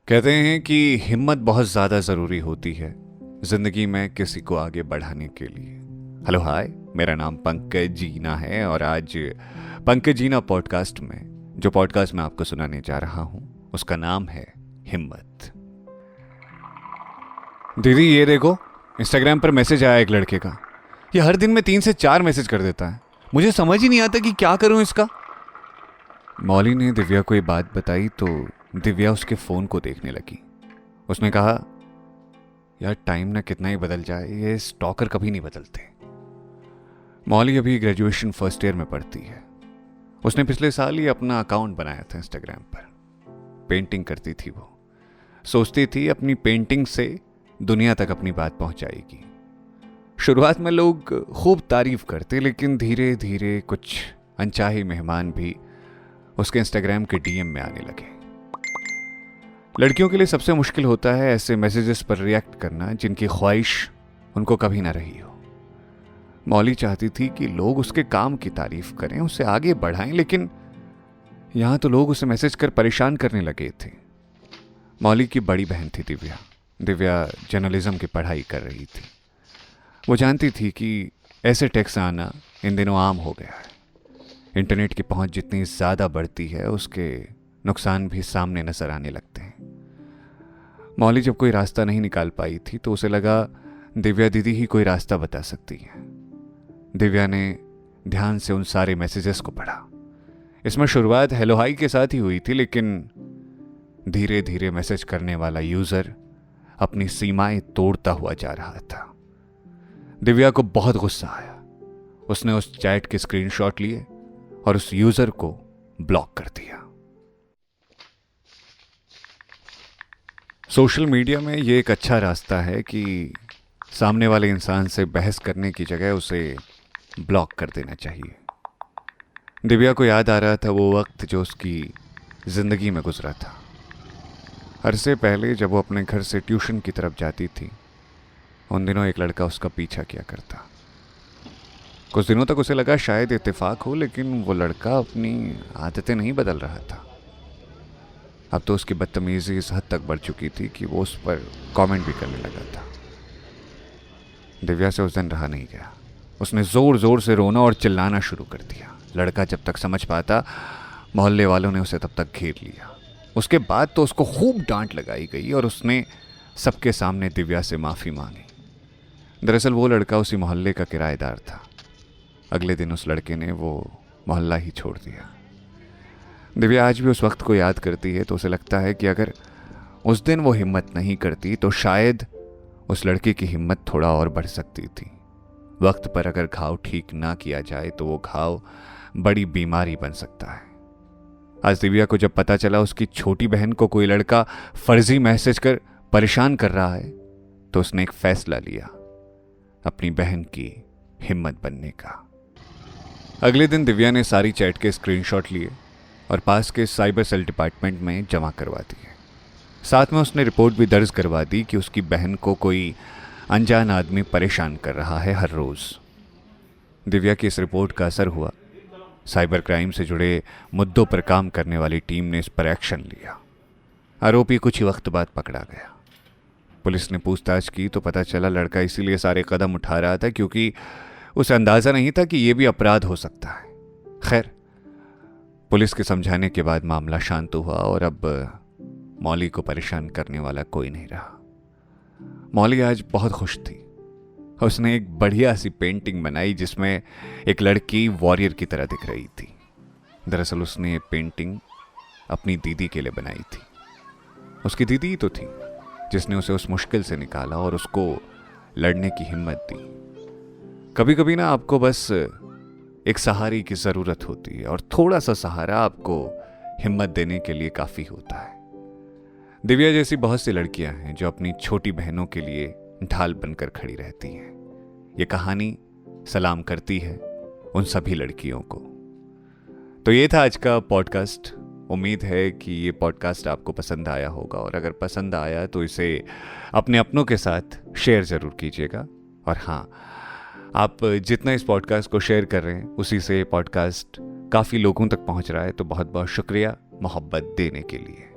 कहते हैं कि हिम्मत बहुत ज़्यादा ज़रूरी होती है ज़िंदगी में किसी को आगे बढ़ाने के लिए। हेलो हाय, मेरा नाम पंकज जीना है और आज पंकज जीना पॉडकास्ट में जो पॉडकास्ट मैं आपको सुनाने जा रहा हूँ उसका नाम है हिम्मत। दीदी ये देखो, इंस्टाग्राम पर मैसेज आया एक लड़के का। ये हर दिन में 3 से 4 मैसेज कर देता है। मुझे समझ ही नहीं आता कि क्या करूँ इसका। मौली ने दिव्या को ये बात बताई तो दिव्या उसके फ़ोन को देखने लगी। उसने कहा, यार टाइम ना कितना ही बदल जाए, ये स्टॉकर कभी नहीं बदलते। मौली अभी ग्रेजुएशन फर्स्ट ईयर में पढ़ती है। उसने पिछले साल ही अपना अकाउंट बनाया था इंस्टाग्राम पर। पेंटिंग करती थी वो। सोचती थी अपनी पेंटिंग से दुनिया तक अपनी बात पहुंचाएगी। शुरुआत में लोग खूब तारीफ करते, लेकिन धीरे धीरे कुछ अनचाहे मेहमान भी उसके इंस्टाग्राम के डीएम में आने लगे। लड़कियों के लिए सबसे मुश्किल होता है ऐसे मैसेजेस पर रिएक्ट करना जिनकी ख्वाहिश उनको कभी ना रही हो। मौली चाहती थी कि लोग उसके काम की तारीफ करें, उसे आगे बढ़ाएं, लेकिन यहां तो लोग उसे मैसेज कर परेशान करने लगे थे। मौली की बड़ी बहन थी दिव्या। दिव्या जर्नलिज्म की पढ़ाई कर रही थी। वो जानती थी कि ऐसे टेक्स्ट आना इन दिनों आम हो गया है। इंटरनेट की पहुंच जितनी ज़्यादा बढ़ती है उसके नुकसान भी सामने नजर आने लगते हैं। मौली जब कोई रास्ता नहीं निकाल पाई थी तो उसे लगा दिव्या दीदी ही कोई रास्ता बता सकती है। दिव्या ने ध्यान से उन सारे मैसेजेस को पढ़ा। इसमें शुरुआत हेलो हाई के साथ ही हुई थी, लेकिन धीरे धीरे मैसेज करने वाला यूज़र अपनी सीमाएं तोड़ता हुआ जा रहा था। दिव्या को बहुत गुस्सा आया। उसने उस चैट के स्क्रीनशॉट लिए और उस यूज़र को ब्लॉक कर दिया। सोशल मीडिया में ये एक अच्छा रास्ता है कि सामने वाले इंसान से बहस करने की जगह उसे ब्लॉक कर देना चाहिए। दिव्या को याद आ रहा था वो वक्त जो उसकी ज़िंदगी में गुजरा था। अरसे पहले जब वो अपने घर से ट्यूशन की तरफ जाती थी, उन दिनों एक लड़का उसका पीछा किया करता। कुछ दिनों तक उसे लगा शायद इत्तेफाक हो, लेकिन वो लड़का अपनी आदतें नहीं बदल रहा था। अब तो उसकी बदतमीजी इस हद तक बढ़ चुकी थी कि वो उस पर कमेंट भी करने लगा था। दिव्या से उस दिन रहा नहीं गया। उसने ज़ोर ज़ोर से रोना और चिल्लाना शुरू कर दिया। लड़का जब तक समझ पाता, मोहल्ले वालों ने उसे तब तक घेर लिया। उसके बाद तो उसको खूब डांट लगाई गई और उसने सबके सामने दिव्या से माफ़ी मांगी। दरअसल वो लड़का उसी मोहल्ले का किराएदार था। अगले दिन उस लड़के ने वो मोहल्ला ही छोड़ दिया। दिव्या आज भी उस वक्त को याद करती है तो उसे लगता है कि अगर उस दिन वो हिम्मत नहीं करती तो शायद उस लड़के की हिम्मत थोड़ा और बढ़ सकती थी। वक्त पर अगर घाव ठीक ना किया जाए तो वो घाव बड़ी बीमारी बन सकता है। आज दिव्या को जब पता चला उसकी छोटी बहन को कोई लड़का फर्जी मैसेज कर परेशान कर रहा है तो उसने एक फैसला लिया, अपनी बहन की हिम्मत बनने का। अगले दिन दिव्या ने सारी चैट के स्क्रीनशॉट लिए और पास के साइबर सेल डिपार्टमेंट में जमा करवा दिए। साथ में उसने रिपोर्ट भी दर्ज करवा दी कि उसकी बहन को कोई अनजान आदमी परेशान कर रहा है हर रोज़। दिव्या की इस रिपोर्ट का असर हुआ। साइबर क्राइम से जुड़े मुद्दों पर काम करने वाली टीम ने इस पर एक्शन लिया। आरोपी कुछ ही वक्त बाद पकड़ा गया। पुलिस ने पूछताछ की तो पता चला लड़का इसीलिए सारे कदम उठा रहा था क्योंकि उसे अंदाज़ा नहीं था कि यह भी अपराध हो सकता है। खैर, पुलिस के समझाने के बाद मामला शांत हुआ और अब मौली को परेशान करने वाला कोई नहीं रहा। मौली आज बहुत खुश थी। उसने एक बढ़िया सी पेंटिंग बनाई जिसमें एक लड़की वॉरियर की तरह दिख रही थी। दरअसल उसने ये पेंटिंग अपनी दीदी के लिए बनाई थी। उसकी दीदी ही तो थी जिसने उसे उस मुश्किल से निकाला और उसको लड़ने की हिम्मत दी। कभी कभी ना आपको बस एक सहारे की ज़रूरत होती है और थोड़ा सा सहारा आपको हिम्मत देने के लिए काफ़ी होता है। दिव्या जैसी बहुत सी लड़कियां हैं जो अपनी छोटी बहनों के लिए ढाल बनकर खड़ी रहती हैं। ये कहानी सलाम करती है उन सभी लड़कियों को। तो ये था आज का पॉडकास्ट। उम्मीद है कि ये पॉडकास्ट आपको पसंद आया होगा और अगर पसंद आया तो इसे अपने अपनों के साथ शेयर ज़रूर कीजिएगा। और हाँ, आप जितना इस पॉडकास्ट को शेयर कर रहे हैं उसी से पॉडकास्ट काफ़ी लोगों तक पहुंच रहा है, तो बहुत बहुत शुक्रिया मोहब्बत देने के लिए।